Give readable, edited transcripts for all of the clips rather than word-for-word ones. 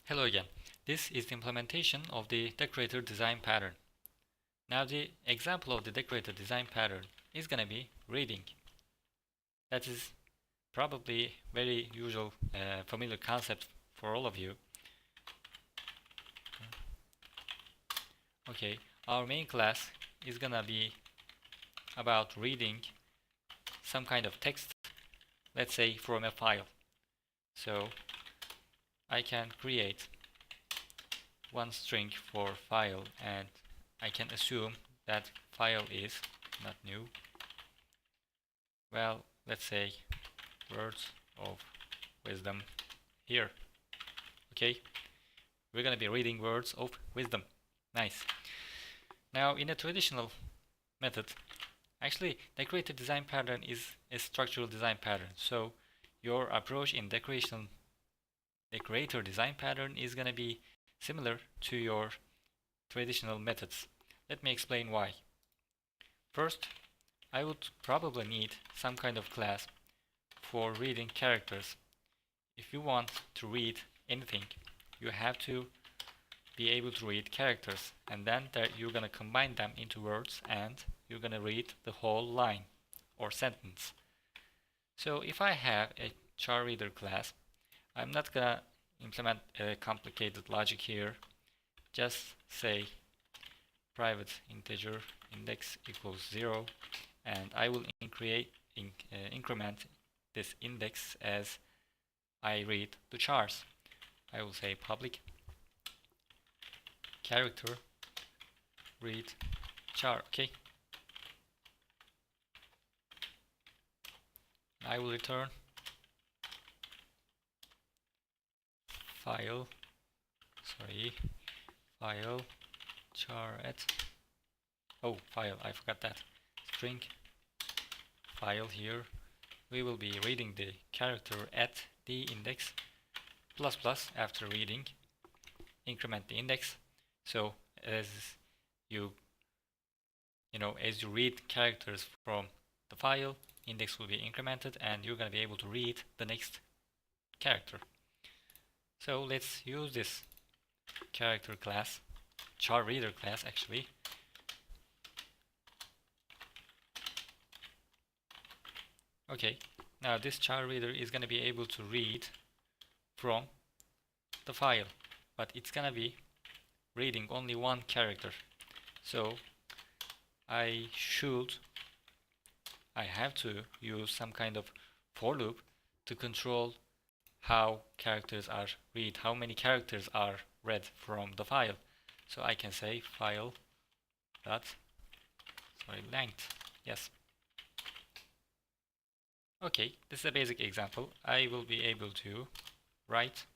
Hello again. This is the implementation of the decorator design pattern. Now the example of the decorator design pattern is going to be reading. That is probably very usual, familiar concept for all of you. Okay, our main class is going to be about reading some kind of text, let's say from a file. So I can create one string for file, and I can assume that file is not new. Well, let's say words of wisdom here. Okay, we're gonna be reading words of wisdom. Nice. Now, in a traditional method, actually, decorator design pattern is a structural design pattern. So your approach in decorator design pattern is gonna be similar to your traditional methods. Let me explain why. First, I would probably need some kind of class for reading characters. If you want to read anything, you have to be able to read characters, and then you're gonna combine them into words, and you're gonna read the whole line or sentence. So if I have a charreader class, I'm not gonna implement a complicated logic here. Just say private integer index equals 0, and I will increment this index as I read the chars. I will say public character read char. Okay, I will return file char at file, I forgot that, string file here. We will be reading the character at the index plus plus after reading, increment the index. So as you read characters from the file, index will be incremented, and you're going to be able to read the next character. So let's use this character class, charreader class actually. Okay, now this charreader is going to be able to read from the file, but it's going to be reading only one character. So I have to use some kind of for loop to control how characters are read, how many characters are read from the file. So I can say file dot length. Yes. Okay, this is a basic example. I will be able to write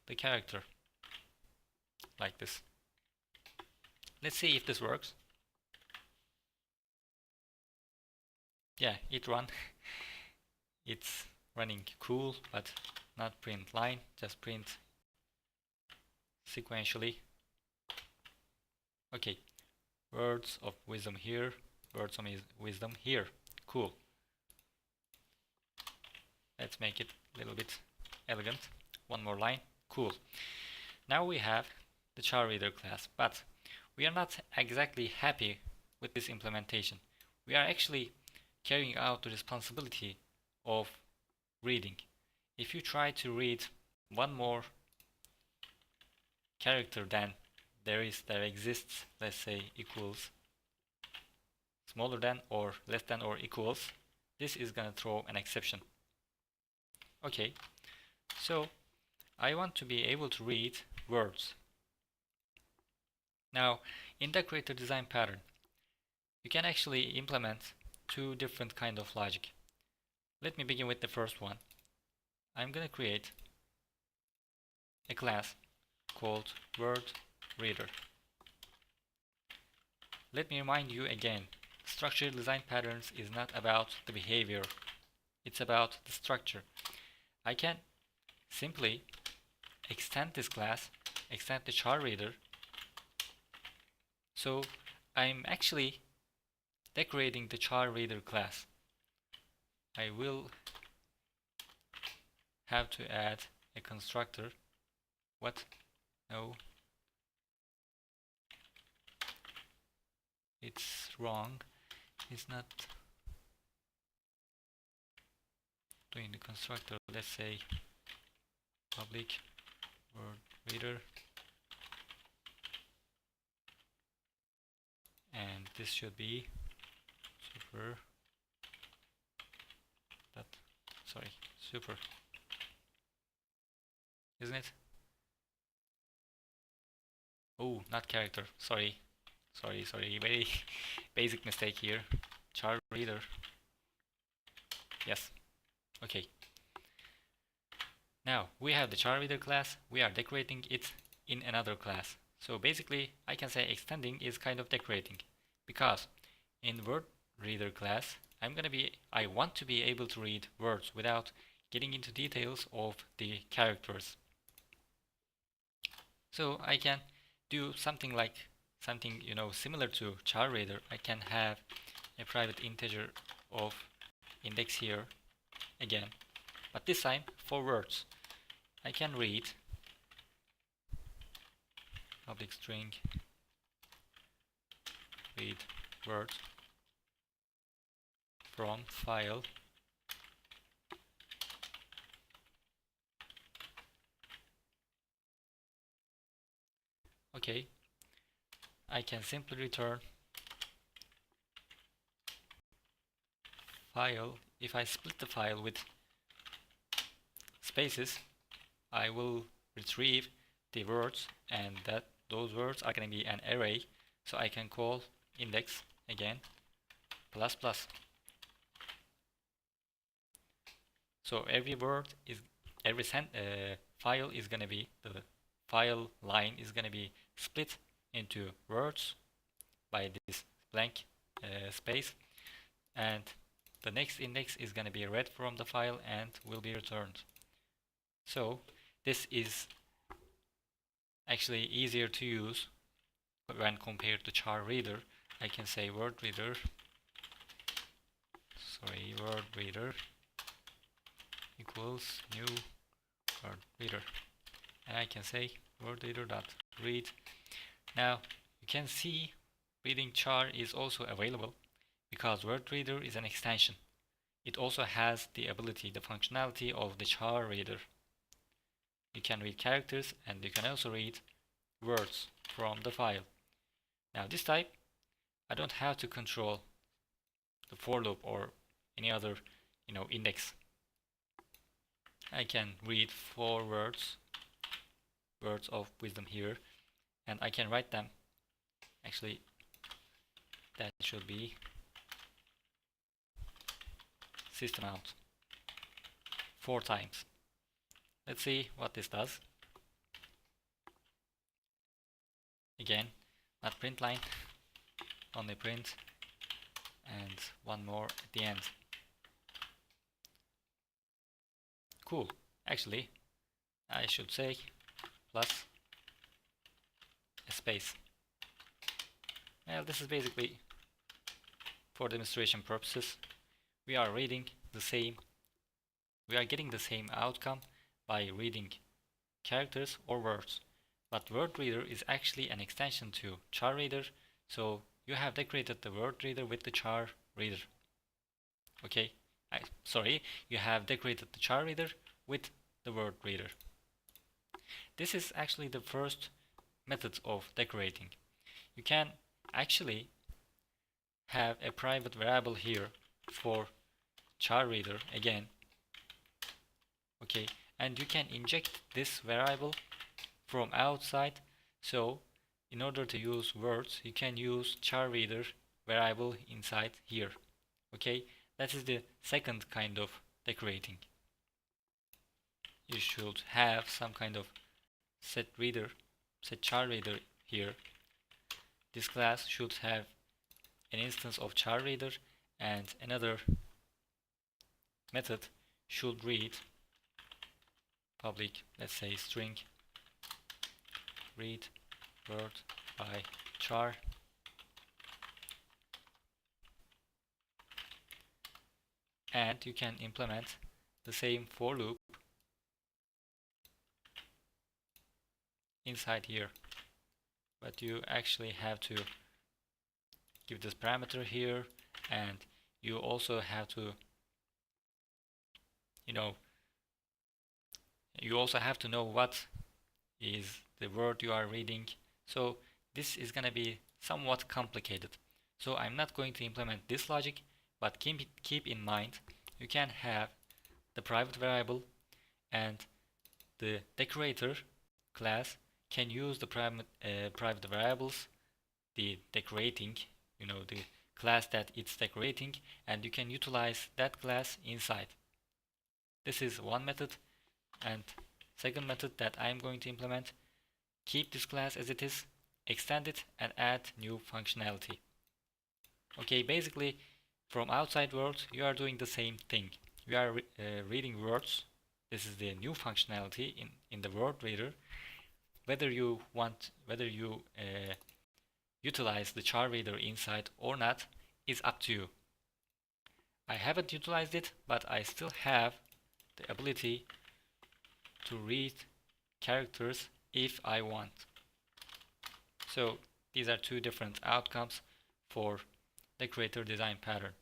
the character like this. Let's see if this works. Yeah, it run. It's running cool, but not print line, just print sequentially. Okay, words of wisdom here, words of wisdom here. Cool. Let's make it a little bit elegant. One more line. Cool. Now we have the charreader class, but we are not exactly happy with this implementation. We are actually carrying out the responsibility of reading. If you try to read one more character than there exists, let's say equals, smaller than or less than or equals, this is gonna throw an exception. Okay, so I want to be able to read words. Now, in decorator design pattern, you can actually implement two different kind of logic. Let me begin with the first one. I'm gonna create a class called word reader. Let me remind you again, structural design patterns is not about the behavior, it's about the structure. I can simply extend this class, extend the charreader. So I'm actually decorating the charreader class. I will have to add a constructor What? No. It's wrong. It's not doing the constructor. Let's say public word reader, and this should be super that sorry super, isn't it? Oh, not character. Sorry, very basic mistake here. Char reader. Yes. Okay. Now we have the char reader class. We are decorating it in another class. So basically, I can say extending is kind of decorating, because in word reader class, I want to be able to read words without getting into details of the characters. So I can do something similar to charreader. I can have a private integer of index here again, but this time for words. I can read public string read words from file okay. I can simply return file. If I split the file with spaces, I will retrieve the words, and those words are going to be an array. So I can call index again plus plus. So every file is going to be the file line is going to be split into words by this blank space, and the next index is going to be read from the file and will be returned. So this is actually easier to use when compared to char reader. I can say word reader equals new word reader, and I can say word reader dot read. Now you can see reading char is also available because word reader is an extension. It also has the functionality of the char reader. You can read characters and you can also read words from the file. Now this type, I don't have to control the for loop or any other index. I can read 4 words of wisdom here, and I can write them. Actually, that should be system out 4 times. Let's see what this does. Again, not print line, only print, and one more at the end. Cool. Actually, I should say plus a space. Well, this is basically for demonstration purposes. We are getting the same outcome by reading characters or words. But word reader is actually an extension to char reader, so you have decorated the word reader with the char reader. Okay, you have decorated the char reader with the word reader. This is actually the first method of decorating. You can actually have a private variable here for char reader again. Okay, and you can inject this variable from outside. So in order to use words, you can use char reader variable inside here. Okay, that is the second kind of decorating. You should have some kind of set char reader here. This class should have an instance of char reader, and another method should read public, let's say string read word by char, and you can implement the same for loop inside here, but you actually have to give this parameter here, and you also have to, you also have to know what is the word you are reading. So this is going to be somewhat complicated. So I'm not going to implement this logic, but keep in mind you can have the private variable, and the decorator class can use the private variables, the decorating, the class that it's decorating, and you can utilize that class inside. This is one method. And second method that I'm going to implement, keep this class as it is, extend it, and add new functionality. Okay, basically from outside world you are doing the same thing. You are reading words. This is the new functionality in the word reader. Whether you utilize the charreader inside or not is up to you. I haven't utilized it, but I still have the ability to read characters if I want. So these are two different outcomes for decorator design pattern.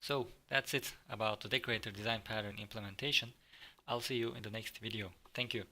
So that's it about the decorator design pattern implementation. I'll see you in the next video. Thank you.